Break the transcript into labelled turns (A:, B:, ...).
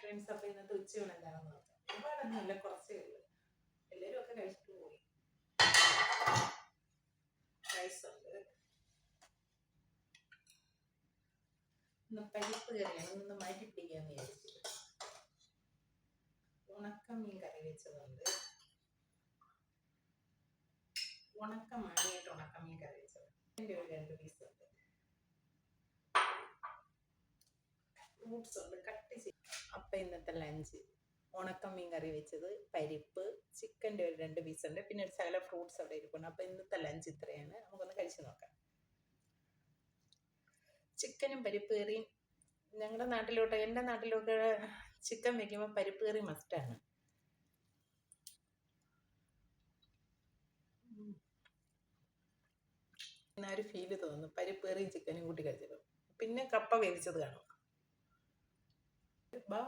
A: Friends, അപ്പോൾ ഇന്നത്തെ ഉച്ചയൂണ് എന്താണെന്ന് നോക്കാം. ഒരുപാടൊന്നുമില്ല, കുറച്ചേ ഉള്ളൂ. എല്ലാവരും ഒക്കെ കഴിച്ചിട്ട് പോയി. റൈസ് ഉണ്ട്, ഇന്ന് പരിപ്പ് കറിയാണ്, ഒന്ന് മാറ്റി പിടിക്കാന്ന് വിചാരിച്ചിട്ട്. ഉണക്കമീൻ കറി വെച്ചതുണ്ട്, മാങ്ങയിട്ട് ഉണക്കമീൻ കറി വെച്ചത്. എൻ്റെ ഒരു 2 പീസ് ഉണ്ട്. ഫ്രൂട്ട്സ് ഉണ്ട്, കട്ട് ചെയ്ത്. അപ്പം ഇന്നത്തെ ലഞ്ച് ഉണക്കമീൻ കറി വെച്ചത്, പരിപ്പ്, ചിക്കൻ്റെ ഒരു 2 പീസ് ഉണ്ട്, പിന്നെ ഒരു ശകല ഫ്രൂട്ട്സ് അവിടെ ഇരിപ്പുണ്ട്. അപ്പം ഇന്നത്തെ ലഞ്ച് ഇത്രയാണ്. നമുക്കൊന്ന് കഴിച്ചു നോക്കാം. ചിക്കനും പരിപ്പ് കറിയും ഞങ്ങളുടെ നാട്ടിലോട്ട്, എൻ്റെ നാട്ടിലോട്ട് ചിക്കൻ വെക്കുമ്പോൾ പരിപ്പ് കറി മസ്റ്റാണ്. ഒരു ഫീല് തോന്നുന്നു പരിപ്പ് കറിയും ചിക്കനും കൂട്ടി കഴിച്ചപ്പോൾ. പിന്നെ കപ്പ വേവിച്ചത് കാണും. ബൈ.